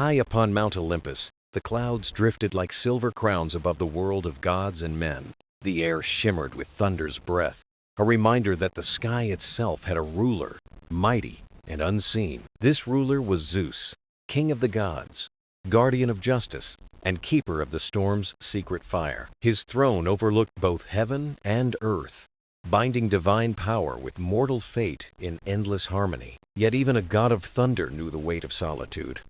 High upon Mount Olympus, the clouds drifted like silver crowns above the world of gods and men. The air shimmered with thunder's breath, a reminder that the sky itself had a ruler, mighty and unseen. This ruler was Zeus, king of the gods, guardian of justice, and keeper of the storm's secret fire. His throne overlooked both heaven and earth, binding divine power with mortal fate in endless harmony. Yet even a god of thunder knew the weight of solitude,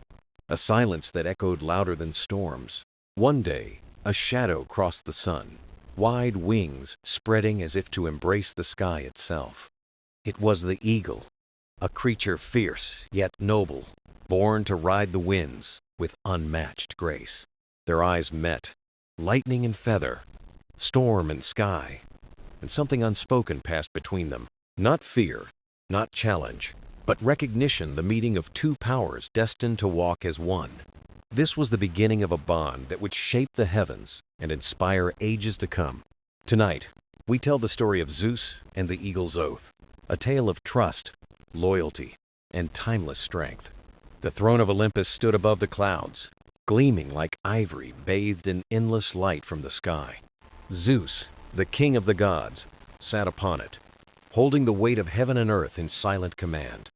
a silence that echoed louder than storms. One day, a shadow crossed the sun, wide wings spreading as if to embrace the sky itself. It was the eagle, a creature fierce yet noble, born to ride the winds with unmatched grace. Their eyes met, lightning and feather, storm and sky, and something unspoken passed between them. Not fear, not challenge, but recognition, the meeting of two powers destined to walk as one. This was the beginning of a bond that would shape the heavens and inspire ages to come. Tonight, we tell the story of Zeus and the eagle's oath, a tale of trust, loyalty, and timeless strength. The throne of Olympus stood above the clouds, gleaming like ivory bathed in endless light from the sky. Zeus, the king of the gods, sat upon it, holding the weight of heaven and earth in silent command.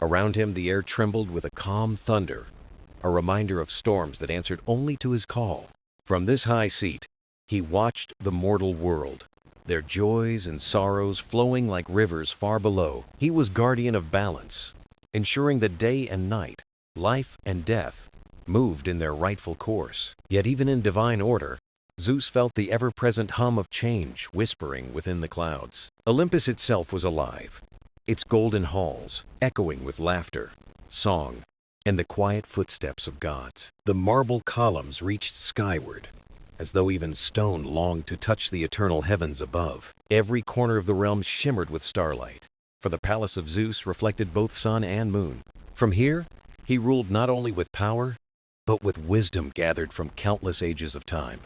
Around him the air trembled with a calm thunder, a reminder of storms that answered only to his call. From this high seat, he watched the mortal world, their joys and sorrows flowing like rivers far below. He was guardian of balance, ensuring that day and night, life and death, moved in their rightful course. Yet even in divine order, Zeus felt the ever-present hum of change whispering within the clouds. Olympus itself was alive, its golden halls echoing with laughter, song, and the quiet footsteps of gods. The marble columns reached skyward, as though even stone longed to touch the eternal heavens above. Every corner of the realm shimmered with starlight, for the palace of Zeus reflected both sun and moon. From here, he ruled not only with power, but with wisdom gathered from countless ages of time.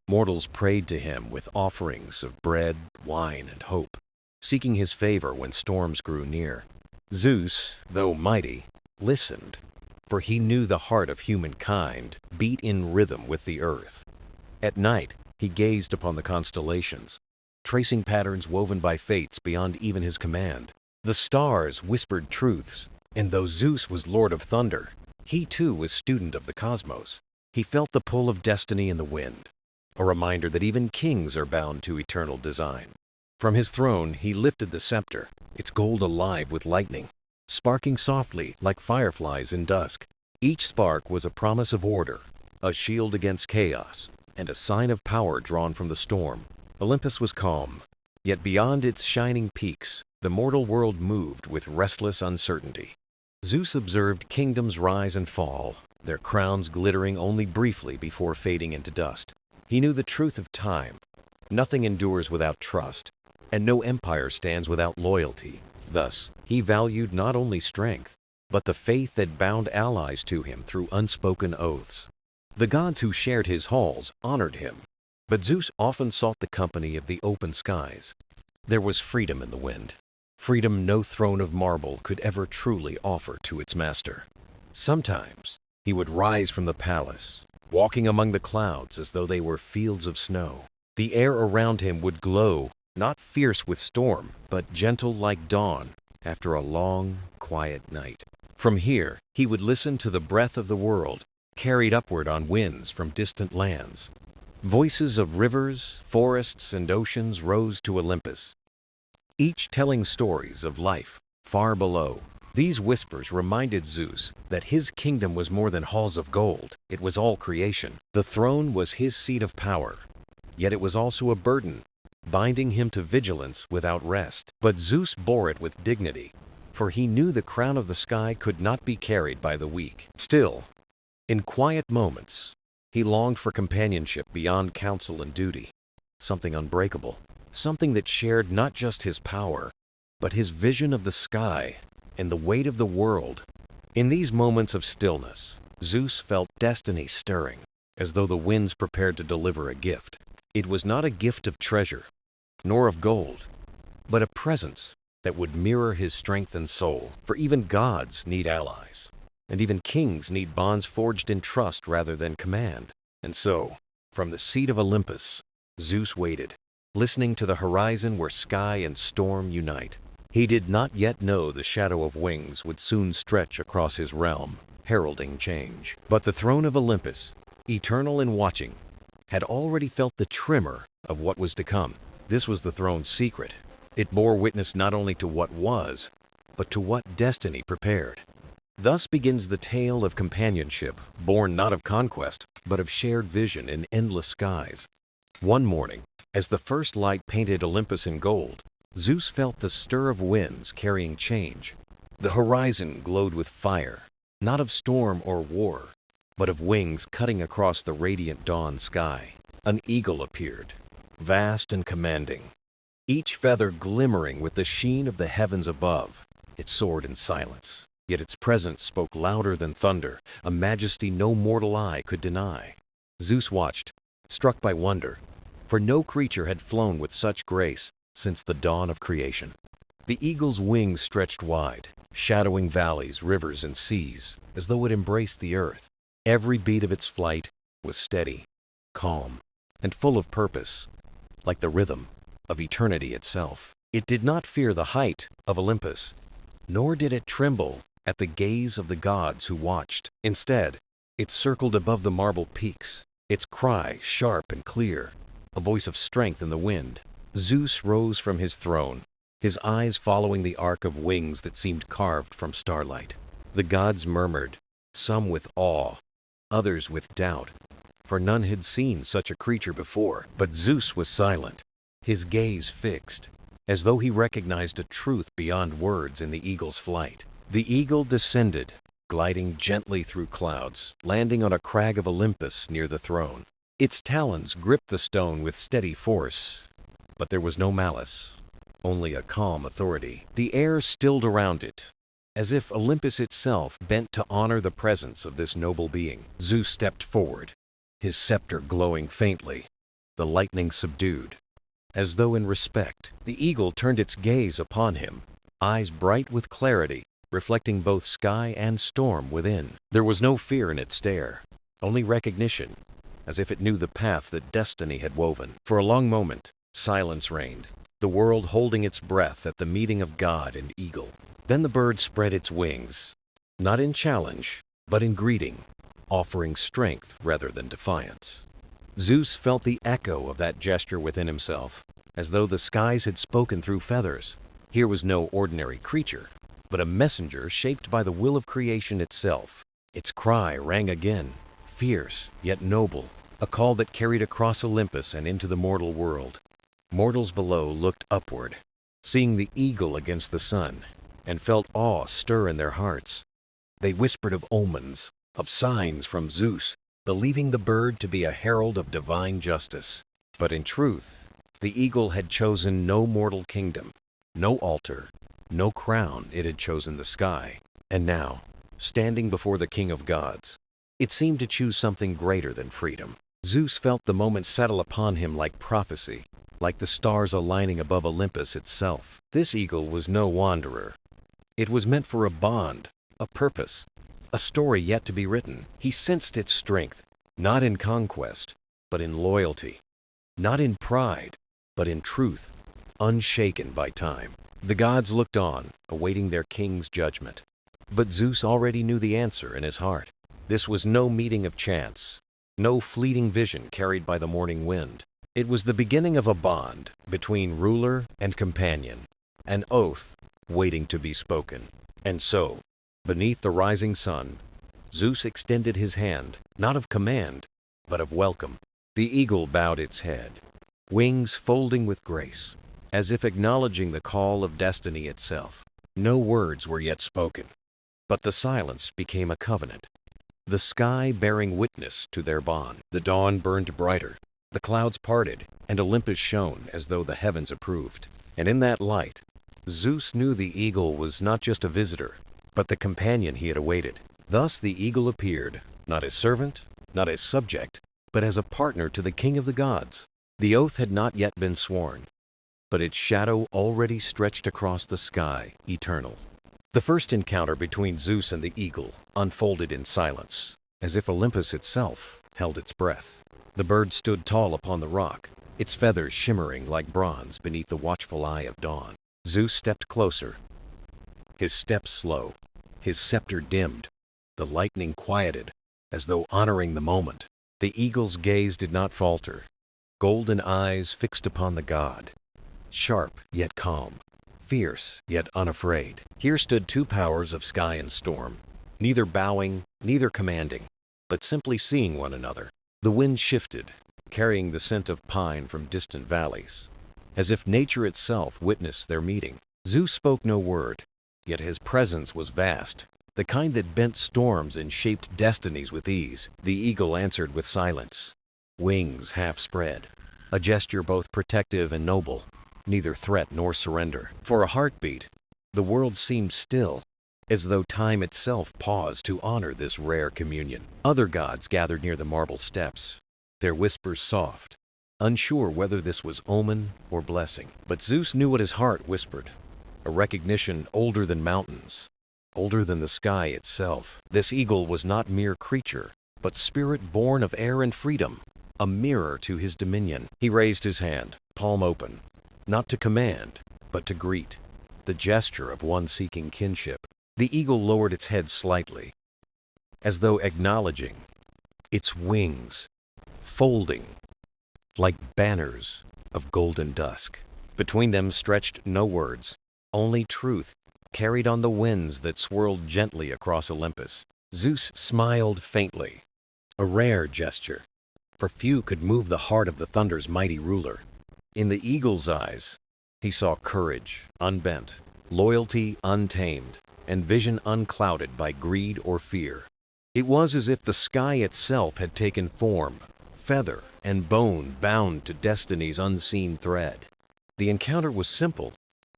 Mortals prayed to him with offerings of bread, wine, and hope, seeking his favor when storms grew near. Zeus, though mighty, listened, for he knew the heart of humankind beat in rhythm with the earth. At night, he gazed upon the constellations, tracing patterns woven by fates beyond even his command. The stars whispered truths, and though Zeus was lord of thunder, he too was student of the cosmos. He felt the pull of destiny in the wind, a reminder that even kings are bound to eternal design. From his throne, he lifted the scepter, its gold alive with lightning, sparking softly like fireflies in dusk. Each spark was a promise of order, a shield against chaos, and a sign of power drawn from the storm. Olympus was calm, yet beyond its shining peaks, the mortal world moved with restless uncertainty. Zeus observed kingdoms rise and fall, their crowns glittering only briefly before fading into dust. He knew the truth of time. Nothing endures without trust, and no empire stands without loyalty. Thus, he valued not only strength, but the faith that bound allies to him through unspoken oaths. The gods who shared his halls honored him, but Zeus often sought the company of the open skies. There was freedom in the wind, freedom no throne of marble could ever truly offer to its master. Sometimes, he would rise from the palace, walking among the clouds as though they were fields of snow. The air around him would glow, not fierce with storm, but gentle like dawn after a long, quiet night. From here, he would listen to the breath of the world, carried upward on winds from distant lands. Voices of rivers, forests, and oceans rose to Olympus, each telling stories of life far below. These whispers reminded Zeus that his kingdom was more than halls of gold. It was all creation. The throne was his seat of power, yet it was also a burden, binding him to vigilance without rest. But Zeus bore it with dignity, for he knew the crown of the sky could not be carried by the weak. Still, in quiet moments, he longed for companionship beyond counsel and duty, something unbreakable, something that shared not just his power, but his vision of the sky and the weight of the world. In these moments of stillness, Zeus felt destiny stirring, as though the winds prepared to deliver a gift. It was not a gift of treasure, nor of gold, but a presence that would mirror his strength and soul, for even gods need allies. and even kings need bonds forged in trust rather than command. And so, from the seat of Olympus, Zeus waited, listening to the horizon where sky and storm unite. He did not yet know the shadow of wings would soon stretch across his realm, heralding change. But the throne of Olympus, eternal and watching, had already felt the tremor of what was to come. This was the throne's secret. It bore witness not only to what was, but to what destiny prepared. Thus begins the tale of companionship, born not of conquest, but of shared vision in endless skies. One morning, as the first light painted Olympus in gold, Zeus felt the stir of winds carrying change. The horizon glowed with fire, not of storm or war, but of wings cutting across the radiant dawn sky. An eagle appeared, vast and commanding, each feather glimmering with the sheen of the heavens above. It soared in silence, yet its presence spoke louder than thunder, a majesty no mortal eye could deny. Zeus watched, struck by wonder, for no creature had flown with such grace since the dawn of creation. The eagle's wings stretched wide, shadowing valleys, rivers, and seas, as though it embraced the earth. Every beat of its flight was steady, calm, and full of purpose, like the rhythm of eternity itself. It did not fear the height of Olympus, nor did it tremble at the gaze of the gods who watched. Instead, it circled above the marble peaks, its cry sharp and clear, a voice of strength in the wind. Zeus rose from his throne, his eyes following the arc of wings that seemed carved from starlight. The gods murmured, some with awe, others with doubt, for none had seen such a creature before. But Zeus was silent, his gaze fixed, as though he recognized a truth beyond words in the eagle's flight. The eagle descended, gliding gently through clouds, landing on a crag of Olympus near the throne. Its talons gripped the stone with steady force, but there was no malice, only a calm authority. The air stilled around it, as if Olympus itself bent to honor the presence of this noble being. Zeus stepped forward, his scepter glowing faintly, the lightning subdued. As though in respect, the eagle turned its gaze upon him, eyes bright with clarity, reflecting both sky and storm within. There was no fear in its stare, only recognition, as if it knew the path that destiny had woven. For a long moment, silence reigned, the world holding its breath at the meeting of God and eagle. Then the bird spread its wings, not in challenge, but in greeting, offering strength rather than defiance. Zeus felt the echo of that gesture within himself, as though the skies had spoken through feathers. Here was no ordinary creature, but a messenger shaped by the will of creation itself. Its cry rang again, fierce yet noble, a call that carried across Olympus and into the mortal world. Mortals below looked upward, seeing the eagle against the sun, and felt awe stir in their hearts. They whispered of omens, of signs from Zeus, believing the bird to be a herald of divine justice. But in truth, the eagle had chosen no mortal kingdom, no altar, no crown. It had chosen the sky. And now, standing before the king of gods, it seemed to choose something greater than freedom. Zeus felt the moment settle upon him like prophecy, like the stars aligning above Olympus itself. This eagle was no wanderer. It was meant for a bond, a purpose, a story yet to be written. He sensed its strength, not in conquest, but in loyalty, not in pride, but in truth, unshaken by time. The gods looked on, awaiting their king's judgment. But Zeus already knew the answer in his heart. This was no meeting of chance, no fleeting vision carried by the morning wind. It was the beginning of a bond between ruler and companion, an oath waiting to be spoken. And so, beneath the rising sun, Zeus extended his hand, not of command, but of welcome. The eagle bowed its head, wings folding with grace, as if acknowledging the call of destiny itself. No words were yet spoken, but the silence became a covenant, the sky bearing witness to their bond. The dawn burned brighter, the clouds parted, and Olympus shone as though the heavens approved. And in that light, Zeus knew the eagle was not just a visitor, but the companion he had awaited. Thus the eagle appeared, not as servant, not as subject, but as a partner to the king of the gods. The oath had not yet been sworn, but its shadow already stretched across the sky, eternal. The first encounter between Zeus and the eagle unfolded in silence, as if Olympus itself held its breath. The bird stood tall upon the rock, its feathers shimmering like bronze beneath the watchful eye of dawn. Zeus stepped closer, his steps slow, his scepter dimmed, the lightning quieted, as though honoring the moment. The eagle's gaze did not falter, golden eyes fixed upon the god, sharp yet calm, fierce yet unafraid. Here stood two powers of sky and storm, neither bowing, neither commanding, but simply seeing one another. The wind shifted, carrying the scent of pine from distant valleys, as if nature itself witnessed their meeting. Zeus spoke no word, yet his presence was vast, the kind that bent storms and shaped destinies with ease. The eagle answered with silence, wings half spread, a gesture both protective and noble, neither threat nor surrender. For a heartbeat, the world seemed still, as though time itself paused to honor this rare communion. Other gods gathered near the marble steps, their whispers soft, unsure whether this was omen or blessing. But Zeus knew what his heart whispered, a recognition older than mountains, older than the sky itself. This eagle was not mere creature, but spirit born of air and freedom, a mirror to his dominion. He raised his hand, palm open, not to command, but to greet, the gesture of one seeking kinship. The eagle lowered its head slightly, as though acknowledging, its wings folding like banners of golden dusk. Between them stretched no words, only truth carried on the winds that swirled gently across Olympus. Zeus smiled faintly, a rare gesture, for few could move the heart of the thunder's mighty ruler. In the eagle's eyes, he saw courage unbent, loyalty untamed, and vision unclouded by greed or fear. It was as if the sky itself had taken form, feather and bone bound to destiny's unseen thread. The encounter was simple,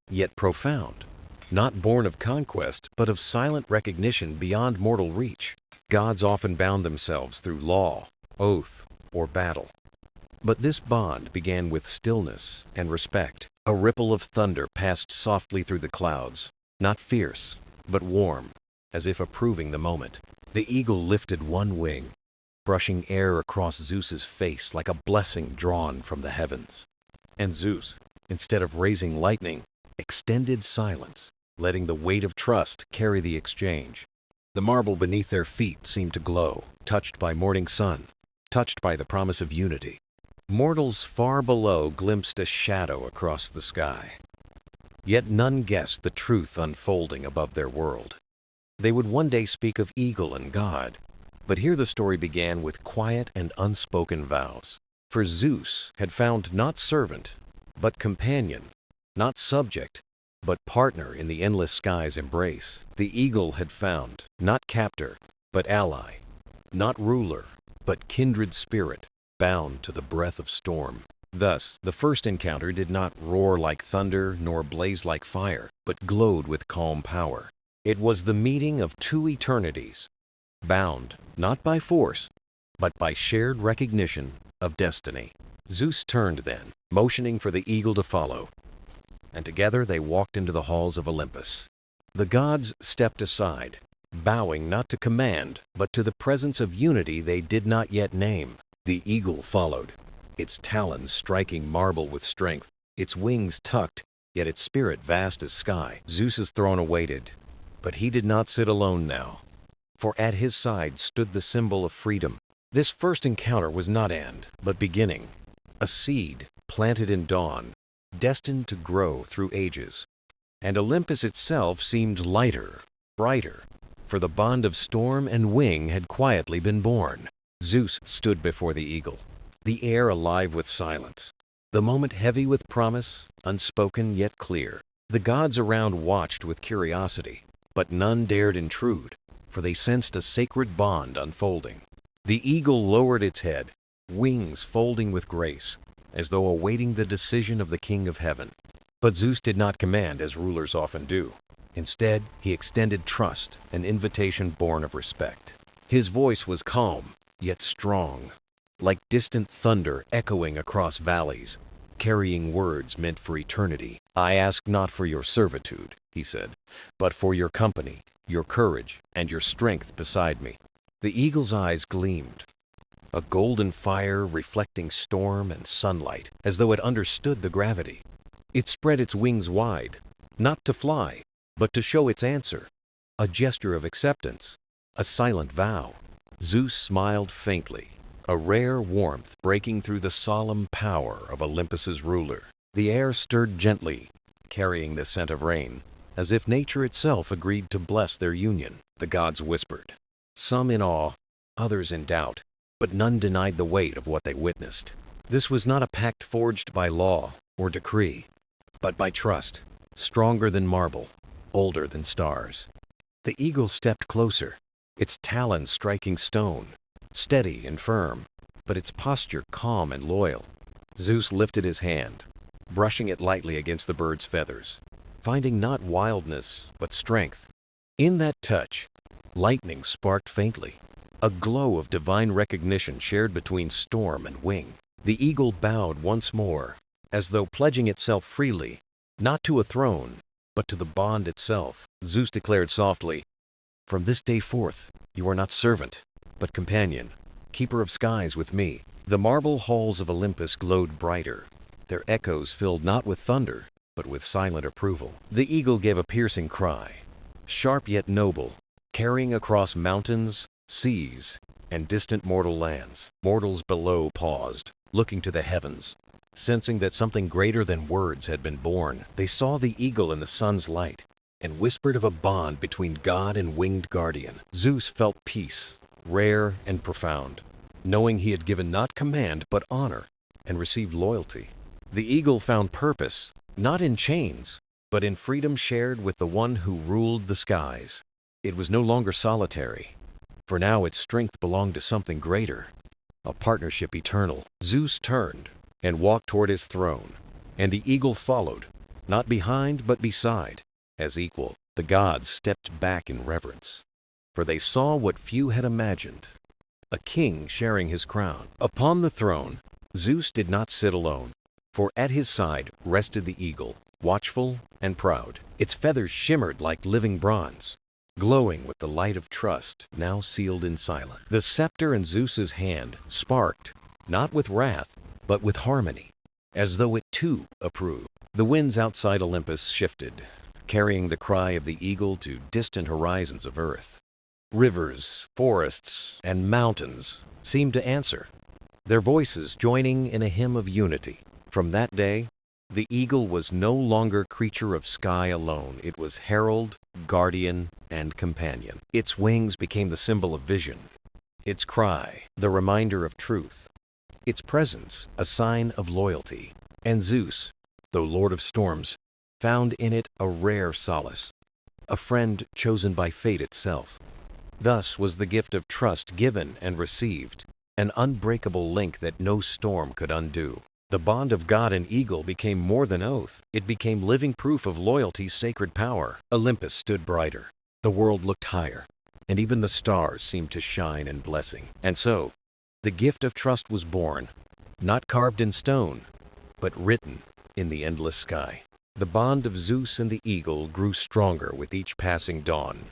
yet profound, not born of conquest, but of silent recognition beyond mortal reach. Gods often bound themselves through law, oath, or battle. But this bond began with stillness and respect. A ripple of thunder passed softly through the clouds, not fierce, but warm, as if approving the moment. The eagle lifted one wing, brushing air across Zeus's face like a blessing drawn from the heavens. And Zeus, instead of raising lightning, extended silence, letting the weight of trust carry the exchange. The marble beneath their feet seemed to glow, touched by morning sun, touched by the promise of unity. Mortals far below glimpsed a shadow across the sky. Yet none guessed the truth unfolding above their world. They would one day speak of eagle and god, but here the story began with quiet and unspoken vows. For Zeus had found not servant, but companion, not subject, but partner in the endless sky's embrace. The eagle had found not captor, but ally, not ruler, but kindred spirit, bound to the breath of storm. Thus, the first encounter did not roar like thunder nor blaze like fire, but glowed with calm power. It was the meeting of two eternities, bound not by force, but by shared recognition of destiny. Zeus turned then, motioning for the eagle to follow, and together they walked into the halls of Olympus. The gods stepped aside, bowing not to command, but to the presence of unity they did not yet name. The eagle followed, its talons striking marble with strength, its wings tucked, yet its spirit vast as sky. Zeus's throne awaited, but he did not sit alone now, for at his side stood the symbol of freedom. This first encounter was not end, but beginning, a seed planted in dawn, destined to grow through ages. And Olympus itself seemed lighter, brighter, for the bond of storm and wing had quietly been born. Zeus stood before the eagle, the air alive with silence, the moment heavy with promise, unspoken yet clear. The gods around watched with curiosity, but none dared intrude, for they sensed a sacred bond unfolding. The eagle lowered its head, wings folding with grace, as though awaiting the decision of the King of Heaven. But Zeus did not command as rulers often do. Instead, he extended trust, an invitation born of respect. His voice was calm, yet strong, like distant thunder echoing across valleys. carrying words meant for eternity. "I ask not for your servitude," he said, "but for your company, your courage, and your strength beside me." The eagle's eyes gleamed, a golden fire reflecting storm and sunlight, as though it understood the gravity. It spread its wings wide, not to fly, but to show its answer, a gesture of acceptance, a silent vow. Zeus smiled faintly, a rare warmth breaking through the solemn power of Olympus's ruler. The air stirred gently, carrying the scent of rain, as if nature itself agreed to bless their union. The gods whispered, some in awe, others in doubt, but none denied the weight of what they witnessed. This was not a pact forged by law or decree, but by trust, stronger than marble, older than stars. The eagle stepped closer, its talons striking stone, steady and firm, but its posture calm and loyal. Zeus lifted his hand, brushing it lightly against the bird's feathers, finding not wildness, but strength. In that touch, lightning sparked faintly, a glow of divine recognition shared between storm and wing. The eagle bowed once more, as though pledging itself freely, not to a throne, but to the bond itself. Zeus declared softly, "From this day forth, you are not servant, but companion, keeper of skies with me." The marble halls of Olympus glowed brighter, their echoes filled not with thunder, but with silent approval. The eagle gave a piercing cry, sharp yet noble, carrying across mountains, seas, and distant mortal lands. Mortals below paused, looking to the heavens, sensing that something greater than words had been born. They saw the eagle in the sun's light, and whispered of a bond between god and winged guardian. Zeus felt peace, rare and profound, knowing he had given not command but honor, and received loyalty. The eagle found purpose, not in chains, but in freedom shared with the one who ruled the skies. It was no longer solitary, for now its strength belonged to something greater, a partnership eternal. Zeus turned and walked toward his throne, and the eagle followed, not behind but beside, as equal. The gods stepped back in reverence, for they saw what few had imagined, a king sharing his crown. Upon the throne, Zeus did not sit alone, for at his side rested the eagle, watchful and proud. Its feathers shimmered like living bronze, glowing with the light of trust, now sealed in silence. The scepter in Zeus's hand sparked, not with wrath, but with harmony, as though it too approved. The winds outside Olympus shifted, carrying the cry of the eagle to distant horizons of earth. Rivers, forests, and mountains seemed to answer, their voices joining in a hymn of unity. From that day, the eagle was no longer creature of sky alone. It was herald, guardian, and companion. Its wings became the symbol of vision, its cry the reminder of truth, its presence a sign of loyalty. And Zeus, though lord of storms, found in it a rare solace, a friend chosen by fate itself. Thus was the gift of trust given and received, an unbreakable link that no storm could undo. The bond of god and eagle became more than oath. It became living proof of loyalty's sacred power. Olympus stood brighter, the world looked higher, and even the stars seemed to shine in blessing. And so, the gift of trust was born, not carved in stone, but written in the endless sky. The bond of Zeus and the eagle grew stronger with each passing dawn,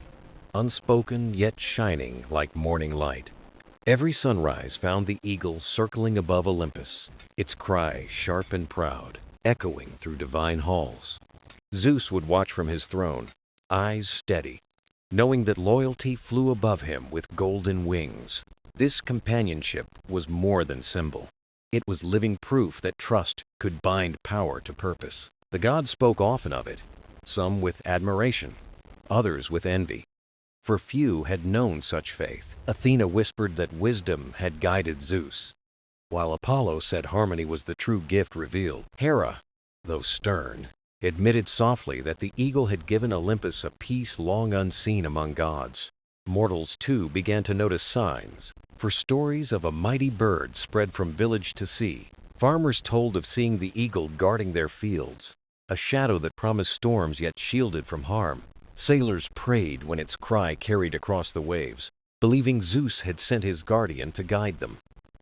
unspoken yet shining like morning light. Every sunrise found the eagle circling above Olympus, its cry sharp and proud, echoing through divine halls. Zeus would watch from his throne, eyes steady, knowing that loyalty flew above him with golden wings. This companionship was more than symbol. It was living proof that trust could bind power to purpose. The gods spoke often of it, some with admiration, others with envy, for few had known such faith. Athena whispered that wisdom had guided Zeus, while Apollo said harmony was the true gift revealed. Hera, though stern, admitted softly that the eagle had given Olympus a peace long unseen among gods. Mortals, too, began to notice signs, for stories of a mighty bird spread from village to sea. Farmers told of seeing the eagle guarding their fields, a shadow that promised storms yet shielded from harm. Sailors prayed when its cry carried across the waves, believing Zeus had sent his guardian to guide them.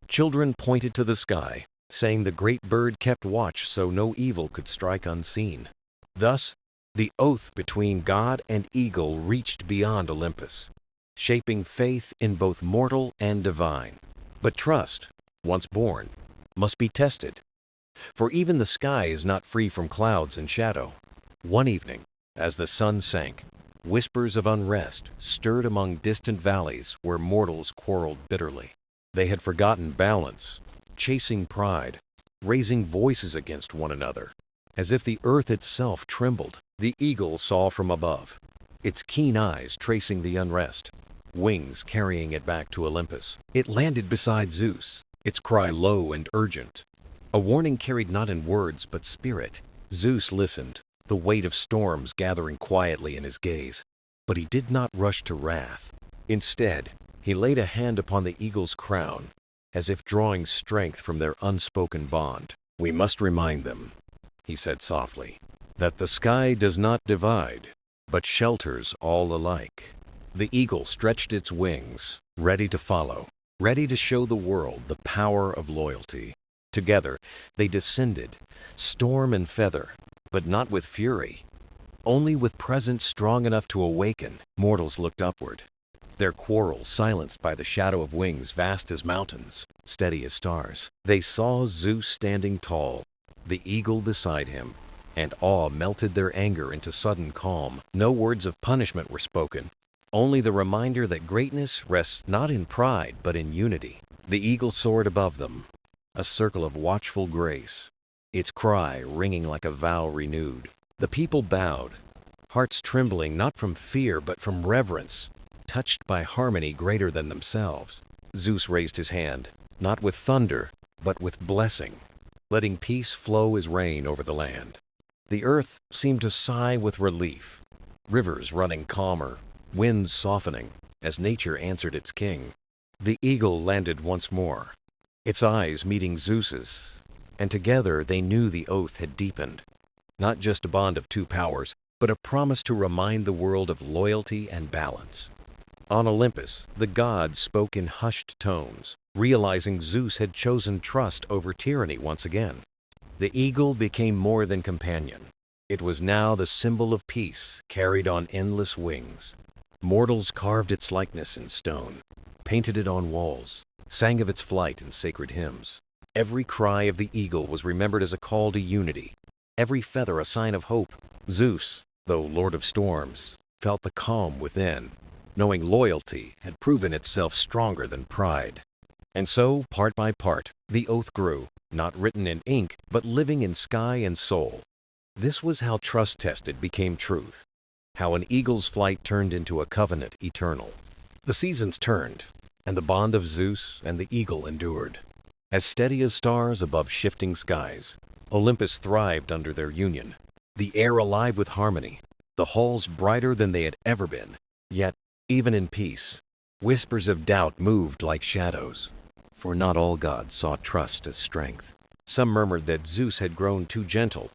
Children pointed to the sky, saying the great bird kept watch so no evil could strike unseen. Thus, the oath between God and eagle reached beyond Olympus, shaping faith in both mortal and divine. But trust, once born, must be tested, for even the sky is not free from clouds and shadow. One evening, as the sun sank, whispers of unrest stirred among distant valleys where mortals quarreled bitterly. They had forgotten balance, chasing pride, raising voices against one another. As if the earth itself trembled, the eagle saw from above, its keen eyes tracing the unrest, wings carrying it back to Olympus. It landed beside Zeus, its cry low and urgent, a warning carried not in words but spirit. Zeus listened, the weight of storms gathering quietly in his gaze, but he did not rush to wrath. Instead, he laid a hand upon the eagle's crown, as if drawing strength from their unspoken bond. "We must remind them," he said softly, "that the sky does not divide, but shelters all alike." The eagle stretched its wings, ready to follow, ready to show the world the power of loyalty. Together, they descended, storm and feather, but not with fury, only with presence strong enough to awaken. Mortals looked upward, their quarrel silenced by the shadow of wings vast as mountains, steady as stars. They saw Zeus standing tall, the eagle beside him, and awe melted their anger into sudden calm. No words of punishment were spoken, only the reminder that greatness rests not in pride but in unity. The eagle soared above them, a circle of watchful grace, its cry ringing like a vow renewed. The people bowed, hearts trembling not from fear but from reverence, touched by harmony greater than themselves. Zeus raised his hand, not with thunder, but with blessing, letting peace flow as rain over the land. The earth seemed to sigh with relief, rivers running calmer, winds softening, as nature answered its king. The eagle landed once more, its eyes meeting Zeus's, and together they knew the oath had deepened, not just a bond of two powers, but a promise to remind the world of loyalty and balance. On Olympus, the gods spoke in hushed tones, realizing Zeus had chosen trust over tyranny once again. The eagle became more than companion. It was now the symbol of peace, carried on endless wings. Mortals carved its likeness in stone, painted it on walls, sang of its flight in sacred hymns. Every cry of the eagle was remembered as a call to unity, every feather a sign of hope. Zeus, though lord of storms, felt the calm within, knowing loyalty had proven itself stronger than pride. And so, part by part, the oath grew, not written in ink, but living in sky and soul. This was how trust tested became truth, how an eagle's flight turned into a covenant eternal. The seasons turned, and the bond of Zeus and the eagle endured. As steady as stars above shifting skies, Olympus thrived under their union, the air alive with harmony, the halls brighter than they had ever been. Yet, even in peace, whispers of doubt moved like shadows, for not all gods saw trust as strength. Some murmured that Zeus had grown too gentle,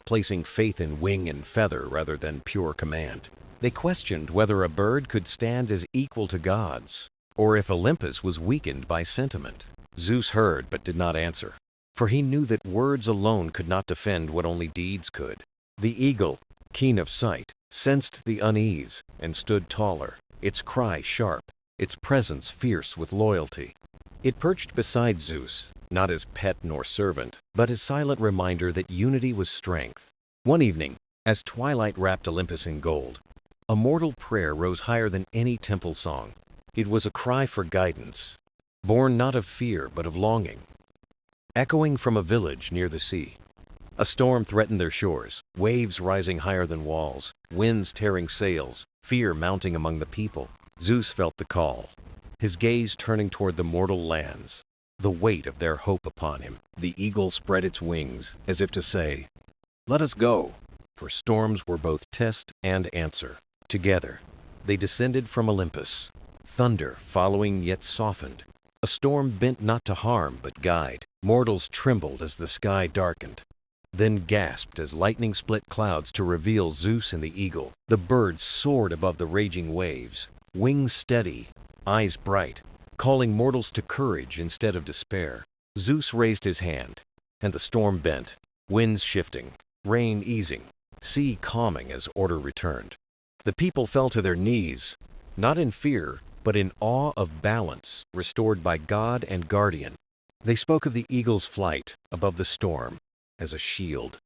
placing faith in wing and feather rather than pure command. They questioned whether a bird could stand as equal to gods, or if Olympus was weakened by sentiment. Zeus heard but did not answer, for he knew that words alone could not defend what only deeds could. The eagle, keen of sight, sensed the unease and stood taller, its cry sharp, its presence fierce with loyalty. It perched beside Zeus, not as pet nor servant, but as silent reminder that unity was strength. One evening, as twilight wrapped Olympus in gold, a mortal prayer rose higher than any temple song. It was a cry for guidance, born not of fear but of longing, echoing from a village near the sea. A storm threatened their shores, waves rising higher than walls, winds tearing sails, fear mounting among the people. Zeus felt the call, his gaze turning toward the mortal lands, the weight of their hope upon him. The eagle spread its wings, as if to say, "Let us go," for storms were both test and answer. Together, they descended from Olympus, thunder following yet softened, a storm bent not to harm but guide. Mortals trembled as the sky darkened, then gasped as lightning split clouds to reveal Zeus and the eagle. The bird soared above the raging waves, wings steady, eyes bright, calling mortals to courage instead of despair. Zeus raised his hand, and the storm bent, winds shifting, rain easing, sea calming as order returned. The people fell to their knees, not in fear, but in awe of balance restored by God and guardian. They spoke of the eagle's flight above the storm as a shield,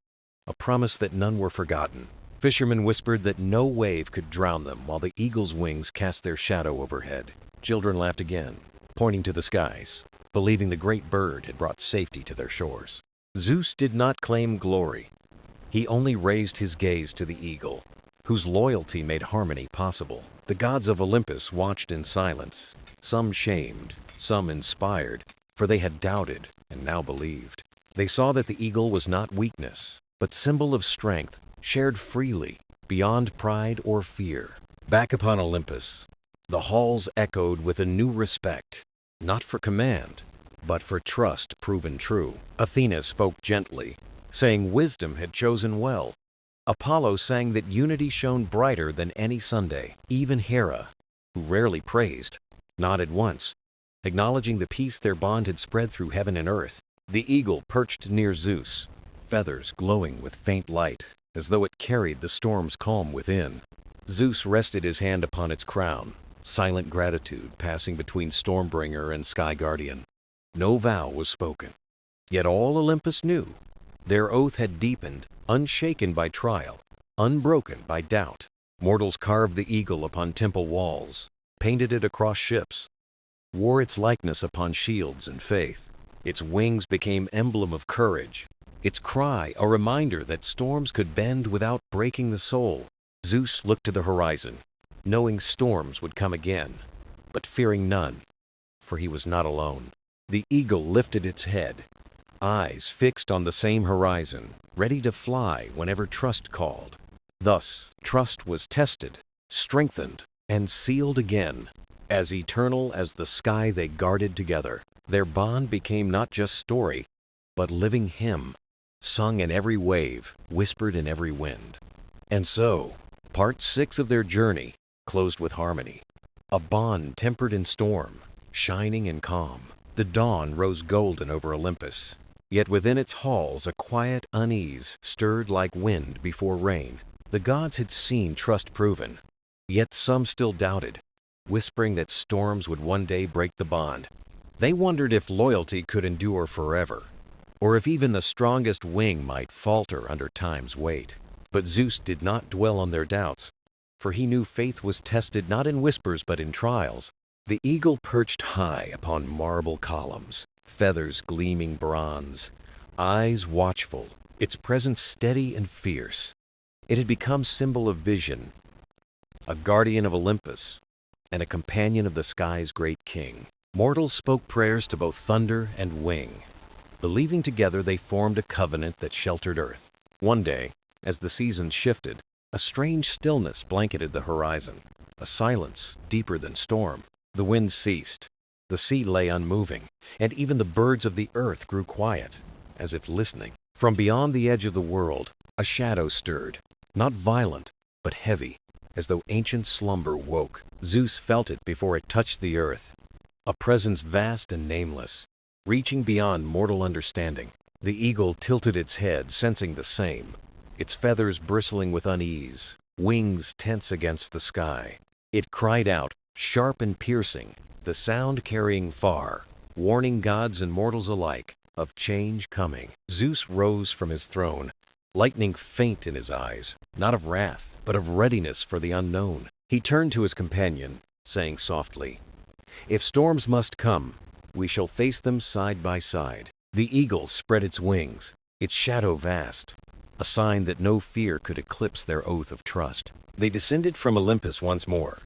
a promise that none were forgotten. Fishermen whispered that no wave could drown them while the eagle's wings cast their shadow overhead. Children laughed again, pointing to the skies, believing the great bird had brought safety to their shores. Zeus did not claim glory. He only raised his gaze to the eagle, whose loyalty made harmony possible. The gods of Olympus watched in silence, some shamed, some inspired, for they had doubted and now believed. They saw that the eagle was not weakness, but symbol of strength, shared freely, beyond pride or fear. Back upon Olympus, the halls echoed with a new respect, not for command, but for trust proven true. Athena spoke gently, saying wisdom had chosen well. Apollo sang that unity shone brighter than any Sunday. Even Hera, who rarely praised, nodded once, acknowledging the peace their bond had spread through heaven and earth. The eagle perched near Zeus, feathers glowing with faint light, as though it carried the storm's calm within. Zeus rested his hand upon its crown, silent gratitude passing between Stormbringer and Sky Guardian. No vow was spoken, yet all Olympus knew. Their oath had deepened, unshaken by trial, unbroken by doubt. Mortals carved the eagle upon temple walls, painted it across ships, wore its likeness upon shields and faith. Its wings became emblem of courage, its cry a reminder that storms could bend without breaking the soul. Zeus looked to the horizon, knowing storms would come again, but fearing none, for he was not alone. The eagle lifted its head, eyes fixed on the same horizon, ready to fly whenever trust called. Thus, trust was tested, strengthened, and sealed again. As eternal as the sky they guarded together, their bond became not just story, but living hymn, sung in every wave, whispered in every wind. And so, part 6 of their journey closed with harmony, a bond tempered in storm, shining in calm. The dawn rose golden over Olympus, yet within its halls a quiet unease stirred like wind before rain. The gods had seen trust proven, yet some still doubted, whispering that storms would one day break the bond. They wondered if loyalty could endure forever, or if even the strongest wing might falter under time's weight. But Zeus did not dwell on their doubts, for he knew faith was tested not in whispers but in trials. The eagle perched high upon marble columns, feathers gleaming bronze, eyes watchful, its presence steady and fierce. It had become symbol of vision, a guardian of Olympus, and a companion of the sky's great king. Mortals spoke prayers to both thunder and wing. Believing together, they formed a covenant that sheltered earth. One day, as the seasons shifted, a strange stillness blanketed the horizon, a silence deeper than storm. The wind ceased, the sea lay unmoving, and even the birds of the earth grew quiet, as if listening. From beyond the edge of the world, a shadow stirred, not violent, but heavy, as though ancient slumber woke. Zeus felt it before it touched the earth, a presence vast and nameless, reaching beyond mortal understanding. The eagle tilted its head, sensing the same, its feathers bristling with unease, wings tense against the sky. It cried out, sharp and piercing, the sound carrying far, warning gods and mortals alike of change coming. Zeus rose from his throne, lightning faint in his eyes, not of wrath, but of readiness for the unknown. He turned to his companion, saying softly, "If storms must come, we shall face them side by side." The eagle spread its wings, its shadow vast, a sign that no fear could eclipse their oath of trust. They descended from Olympus once more,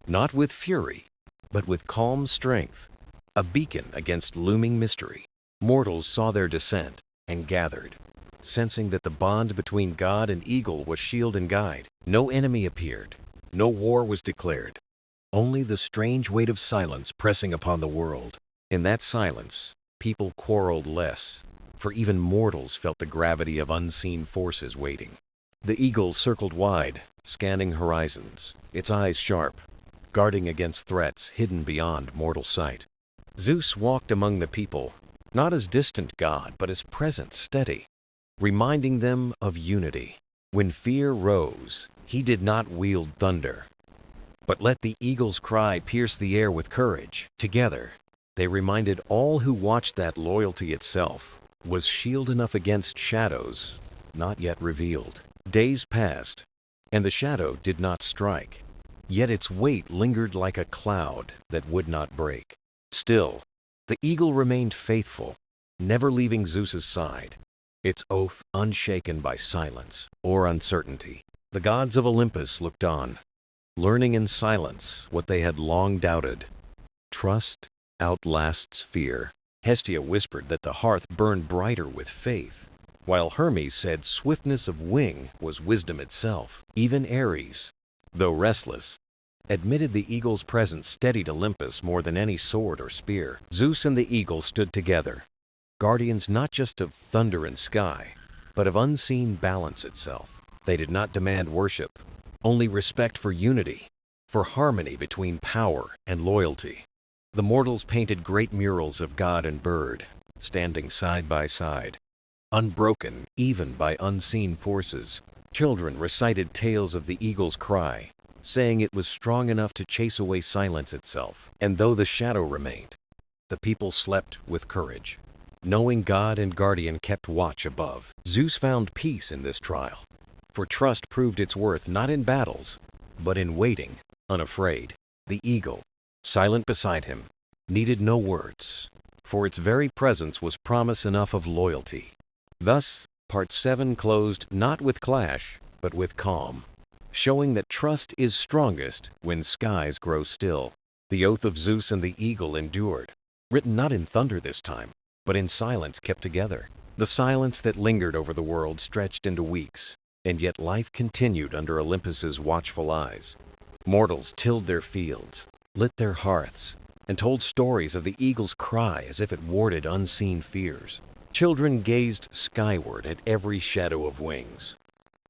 not with fury, but with calm strength, a beacon against looming mystery. Mortals saw their descent and gathered, sensing that the bond between god and eagle was shield and guide. No enemy appeared, no war was declared, only the strange weight of silence pressing upon the world. In that silence, people quarreled less, for even mortals felt the gravity of unseen forces waiting. The eagle circled wide, scanning horizons, its eyes sharp, guarding against threats hidden beyond mortal sight. Zeus walked among the people, not as distant God, but as present, steady, reminding them of unity. When fear rose, he did not wield thunder, but let the eagle's cry pierce the air with courage. Together, they reminded all who watched that loyalty itself was shield enough against shadows not yet revealed. Days passed, and the shadow did not strike, yet its weight lingered like a cloud that would not break. Still, the eagle remained faithful, never leaving Zeus's side, its oath unshaken by silence or uncertainty. The gods of Olympus looked on, learning in silence what they had long doubted. Trust outlasts fear. Hestia whispered that the hearth burned brighter with faith, while Hermes said swiftness of wing was wisdom itself. Even Ares, though restless, admitted the eagle's presence steadied Olympus more than any sword or spear. Zeus and the eagle stood together, guardians not just of thunder and sky, but of unseen balance itself. They did not demand worship, only respect for unity, for harmony between power and loyalty. The mortals painted great murals of God and bird, standing side by side, unbroken even by unseen forces. Children recited tales of the eagle's cry, saying it was strong enough to chase away silence itself. And though the shadow remained, the people slept with courage, knowing God and guardian kept watch above. Zeus found peace in this trial, for trust proved its worth not in battles, but in waiting, unafraid. The eagle, silent beside him, needed no words, for its very presence was promise enough of loyalty. Thus, Part 7 closed not with clash, but with calm, showing that trust is strongest when skies grow still. The oath of Zeus and the eagle endured, written not in thunder this time, but in silence kept together. The silence that lingered over the world stretched into weeks, and yet life continued under Olympus's watchful eyes. Mortals tilled their fields, lit their hearths, and told stories of the eagle's cry as if it warded unseen fears. Children gazed skyward at every shadow of wings,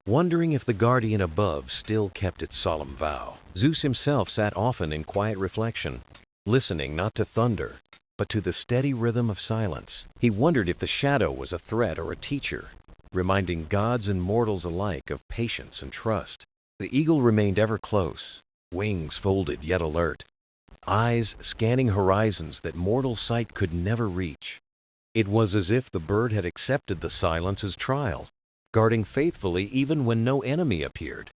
wondering if the guardian above still kept its solemn vow. Zeus himself sat often in quiet reflection, listening not to thunder, but to the steady rhythm of silence. He wondered if the shadow was a threat or a teacher, reminding gods and mortals alike of patience and trust. The eagle remained ever close, wings folded yet alert, eyes scanning horizons that mortal sight could never reach. It was as if the bird had accepted the silence as trial, guarding faithfully even when no enemy appeared.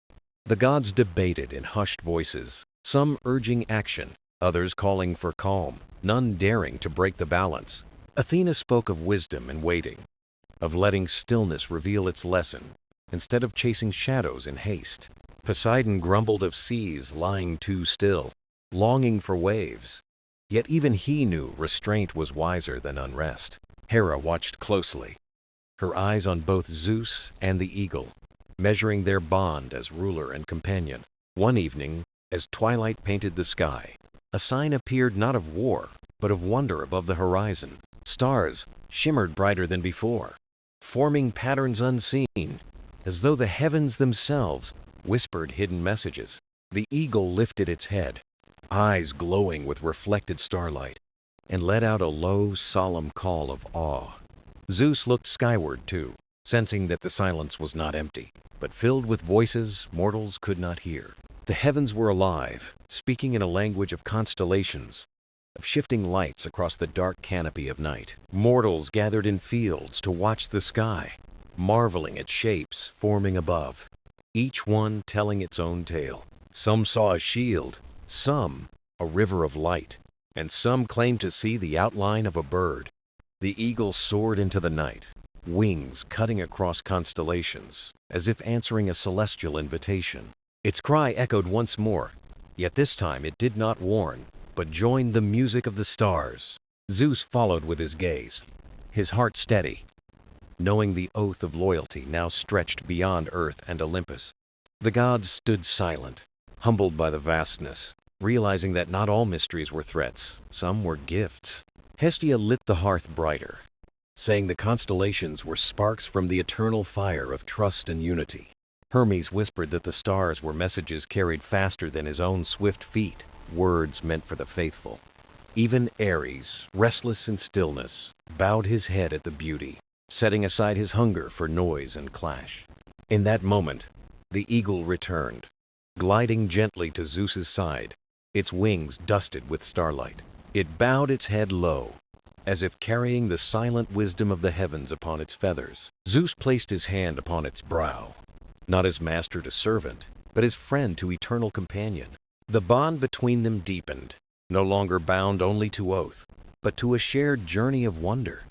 The gods debated in hushed voices, some urging action, others calling for calm, none daring to break the balance. Athena spoke of wisdom and waiting, of letting stillness reveal its lesson, instead of chasing shadows in haste. Poseidon grumbled of seas lying too still, longing for waves. Yet even he knew restraint was wiser than unrest. Hera watched closely, her eyes on both Zeus and the eagle, measuring their bond as ruler and companion. One evening, as twilight painted the sky, a sign appeared not of war, but of wonder above the horizon. Stars shimmered brighter than before, forming patterns unseen, as though the heavens themselves whispered hidden messages. The eagle lifted its head, eyes glowing with reflected starlight, and let out a low, solemn call of awe. Zeus looked skyward too, sensing that the silence was not empty, but filled with voices mortals could not hear. The heavens were alive, speaking in a language of constellations, of shifting lights across the dark canopy of night. Mortals gathered in fields to watch the sky, marveling at shapes forming above, each one telling its own tale. Some saw a shield, some a river of light, and some claimed to see the outline of a bird. The eagle soared into the night, wings cutting across constellations, as if answering a celestial invitation. Its cry echoed once more, yet this time it did not warn, but joined the music of the stars. Zeus followed with his gaze, his heart steady, knowing the oath of loyalty now stretched beyond earth and Olympus. The gods stood silent, humbled by the vastness, realizing that not all mysteries were threats, some were gifts. Hestia lit the hearth brighter, saying the constellations were sparks from the eternal fire of trust and unity. Hermes whispered that the stars were messages carried faster than his own swift feet, words meant for the faithful. Even Ares, restless in stillness, bowed his head at the beauty, setting aside his hunger for noise and clash. In that moment, the eagle returned, gliding gently to Zeus's side, its wings dusted with starlight. It bowed its head low, as if carrying the silent wisdom of the heavens upon its feathers. Zeus placed his hand upon its brow, not as master to servant, but as friend to eternal companion. The bond between them deepened, no longer bound only to oath, but to a shared journey of wonder.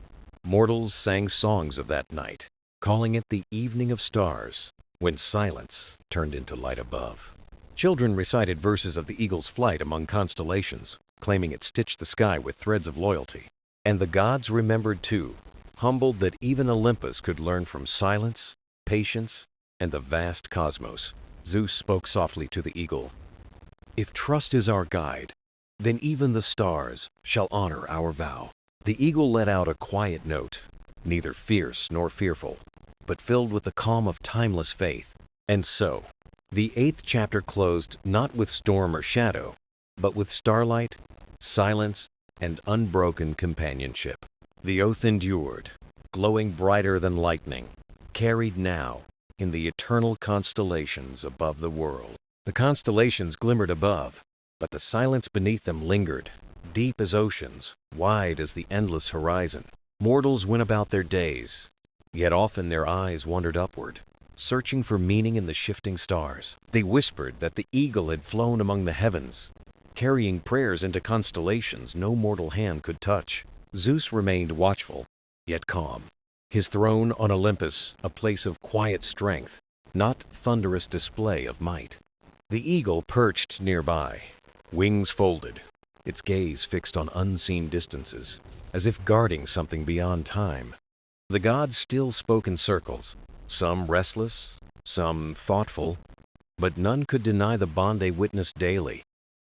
Mortals sang songs of that night, calling it the evening of stars, when silence turned into light above. Children recited verses of the eagle's flight among constellations, claiming it stitched the sky with threads of loyalty. And the gods remembered too, humbled that even Olympus could learn from silence, patience, and the vast cosmos. Zeus spoke softly to the eagle. "If trust is our guide, then even the stars shall honor our vow." The eagle let out a quiet note, neither fierce nor fearful, but filled with the calm of timeless faith. And so, the 8th chapter closed not with storm or shadow, but with starlight, silence, and unbroken companionship. The oath endured, glowing brighter than lightning, carried now in the eternal constellations above the world. The constellations glimmered above, but the silence beneath them lingered, deep as oceans, wide as the endless horizon. Mortals went about their days, yet often their eyes wandered upward, searching for meaning in the shifting stars. They whispered that the eagle had flown among the heavens, carrying prayers into constellations no mortal hand could touch. Zeus remained watchful, yet calm, his throne on Olympus a place of quiet strength, not thunderous display of might. The eagle perched nearby, wings folded, its gaze fixed on unseen distances, as if guarding something beyond time. The gods still spoke in circles, some restless, some thoughtful, but none could deny the bond they witnessed daily.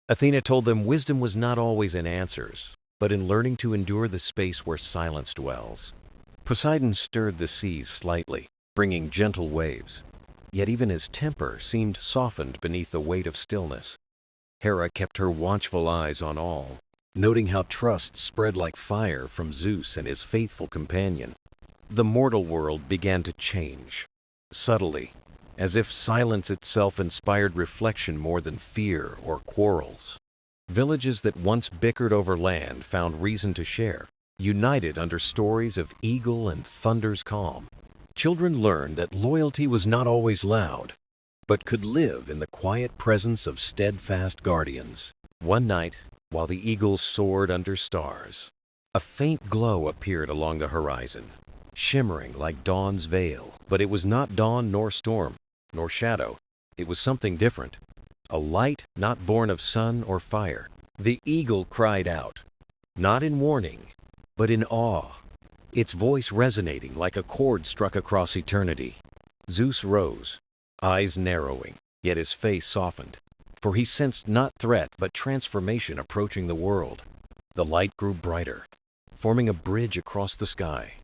Athena told them wisdom was not always in answers, but in learning to endure the space where silence dwells. Poseidon stirred the seas slightly, bringing gentle waves, yet even his temper seemed softened beneath the weight of stillness. Hera kept her watchful eyes on all, noting how trust spread like fire from Zeus and his faithful companion. The mortal world began to change, subtly, as if silence itself inspired reflection more than fear or quarrels. Villages that once bickered over land found reason to share, united under stories of eagle and thunder's calm. Children learned that loyalty was not always loud, but could live in the quiet presence of steadfast guardians. One night, while the eagle soared under stars, a faint glow appeared along the horizon, shimmering like dawn's veil. But it was not dawn nor storm, nor shadow. It was something different, a light not born of sun or fire. The eagle cried out, not in warning, but in awe, its voice resonating like a chord struck across eternity. Zeus rose, eyes narrowing, yet his face softened, for he sensed not threat but transformation approaching the world. The light grew brighter, forming a bridge across the sky,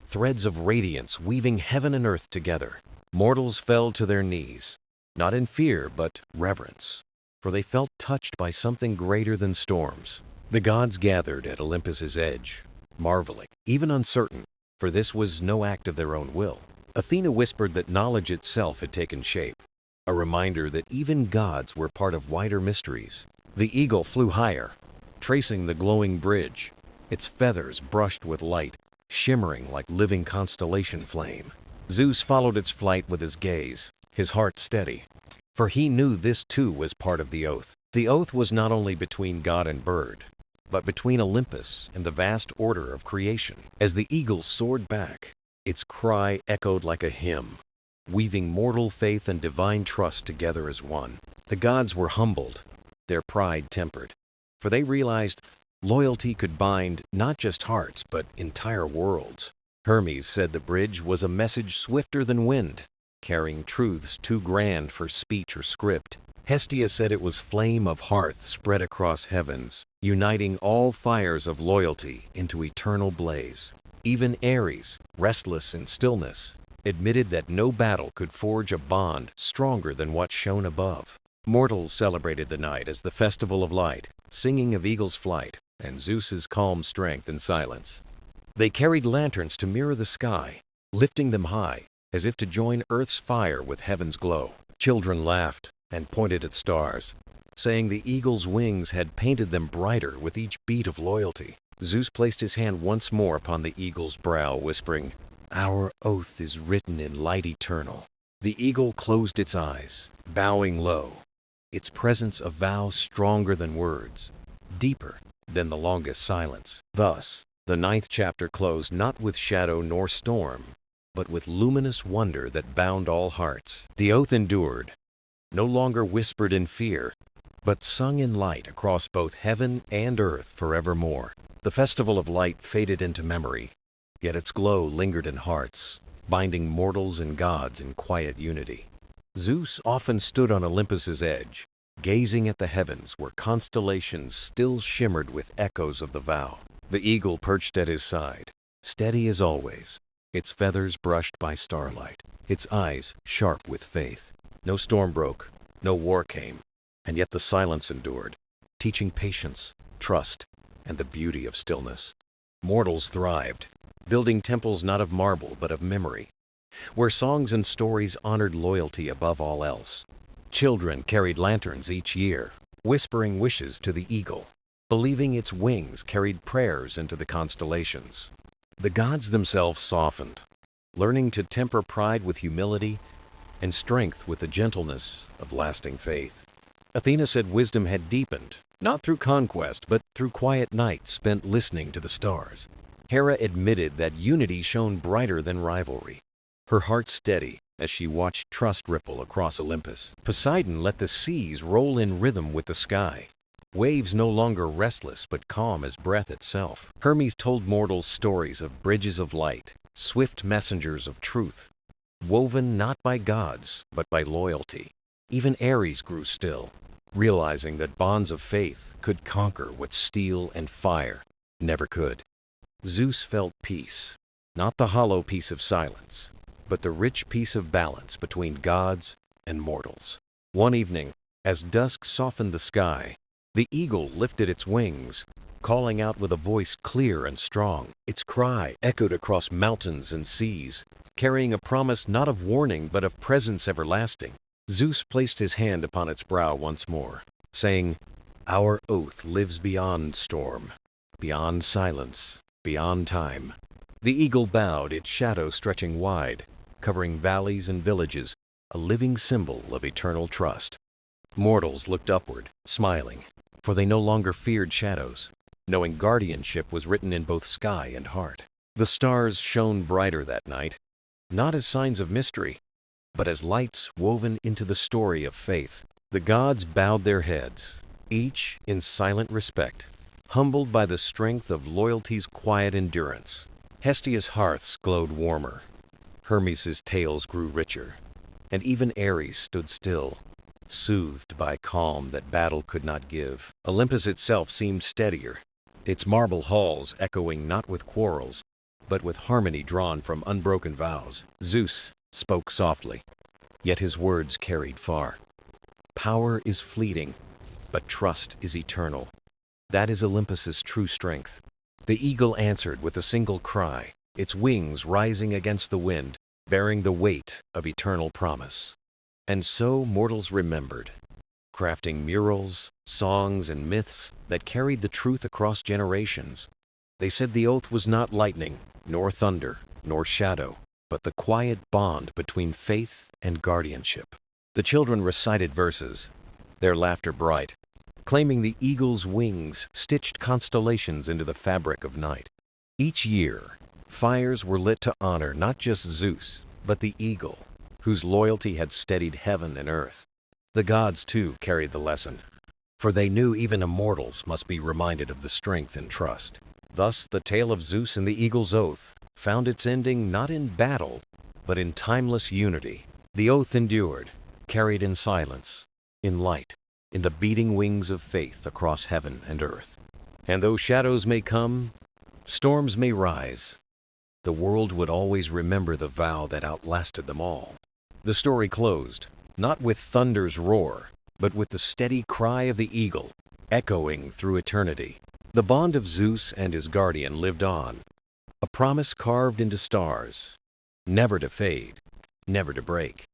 threads of radiance weaving heaven and earth together. Mortals fell to their knees, not in fear but reverence, for they felt touched by something greater than storms. The gods gathered at Olympus's edge, marveling, even uncertain, for this was no act of their own will. Athena whispered that knowledge itself had taken shape, a reminder that even gods were part of wider mysteries. The eagle flew higher, tracing the glowing bridge, its feathers brushed with light, shimmering like living constellation flame. Zeus followed its flight with his gaze, his heart steady, for he knew this too was part of the oath. The oath was not only between god and bird, but between Olympus and the vast order of creation. As the eagle soared back, its cry echoed like a hymn, weaving mortal faith and divine trust together as one. The gods were humbled, their pride tempered, for they realized loyalty could bind not just hearts but entire worlds. Hermes said the bridge was a message swifter than wind, carrying truths too grand for speech or script. Hestia said it was flame of hearth spread across heavens, uniting all fires of loyalty into eternal blaze. Even Ares, restless in stillness, admitted that no battle could forge a bond stronger than what shone above. Mortals celebrated the night as the festival of light, singing of eagle's flight, and Zeus's calm strength and silence. They carried lanterns to mirror the sky, lifting them high, as if to join Earth's fire with heaven's glow. Children laughed and pointed at stars, saying the eagle's wings had painted them brighter with each beat of loyalty. Zeus placed his hand once more upon the eagle's brow, whispering, "Our oath is written in light eternal." The eagle closed its eyes, bowing low, its presence a vow stronger than words, deeper than the longest silence. Thus, the 9th chapter closed not with shadow nor storm, but with luminous wonder that bound all hearts. The oath endured, no longer whispered in fear, but sung in light across both heaven and earth forevermore. The festival of light faded into memory, yet its glow lingered in hearts, binding mortals and gods in quiet unity. Zeus often stood on Olympus's edge, gazing at the heavens where constellations still shimmered with echoes of the vow. The eagle perched at his side, steady as always, its feathers brushed by starlight, its eyes sharp with faith. No storm broke, no war came, and yet the silence endured, teaching patience, trust, and the beauty of stillness. Mortals thrived, building temples not of marble but of memory, where songs and stories honored loyalty above all else. Children carried lanterns each year, whispering wishes to the eagle, believing its wings carried prayers into the constellations. The gods themselves softened, learning to temper pride with humility and strength with the gentleness of lasting faith. Athena said wisdom had deepened, not through conquest, but through quiet nights spent listening to the stars. Hera admitted that unity shone brighter than rivalry, her heart steady as she watched trust ripple across Olympus. Poseidon let the seas roll in rhythm with the sky, waves no longer restless but calm as breath itself. Hermes told mortals stories of bridges of light, swift messengers of truth, woven not by gods but by loyalty. Even Ares grew still, realizing that bonds of faith could conquer what steel and fire never could. Zeus felt peace, not the hollow peace of silence, but the rich peace of balance between gods and mortals. One evening, as dusk softened the sky, the eagle lifted its wings, calling out with a voice clear and strong. Its cry echoed across mountains and seas, carrying a promise not of warning but of presence everlasting. Zeus placed his hand upon its brow once more, saying, "Our oath lives beyond storm, beyond silence, beyond time." The eagle bowed, its shadow stretching wide, covering valleys and villages, a living symbol of eternal trust. Mortals looked upward, smiling, for they no longer feared shadows, knowing guardianship was written in both sky and heart. The stars shone brighter that night, not as signs of mystery, but as lights woven into the story of faith. The gods bowed their heads, each in silent respect, humbled by the strength of loyalty's quiet endurance. Hestia's hearths glowed warmer, Hermes' tales grew richer, and even Ares stood still, soothed by calm that battle could not give. Olympus itself seemed steadier, its marble halls echoing not with quarrels, but with harmony drawn from unbroken vows. Zeus spoke softly, yet his words carried far. "Power is fleeting, but trust is eternal. That is Olympus's true strength." The eagle answered with a single cry, its wings rising against the wind, bearing the weight of eternal promise. And so mortals remembered, crafting murals, songs, and myths that carried the truth across generations. They said the oath was not lightning, nor thunder, nor shadow, but the quiet bond between faith and guardianship. The children recited verses, their laughter bright, claiming the eagle's wings stitched constellations into the fabric of night. Each year, fires were lit to honor not just Zeus, but the eagle, whose loyalty had steadied heaven and earth. The gods, too, carried the lesson, for they knew even immortals must be reminded of the strength and trust. Thus, the tale of Zeus and the eagle's oath found its ending not in battle, but in timeless unity. The oath endured, carried in silence, in light, in the beating wings of faith across heaven and earth. And though shadows may come, storms may rise, the world would always remember the vow that outlasted them all. The story closed, not with thunder's roar, but with the steady cry of the eagle, echoing through eternity. The bond of Zeus and his guardian lived on, a promise carved into stars, never to fade, never to break.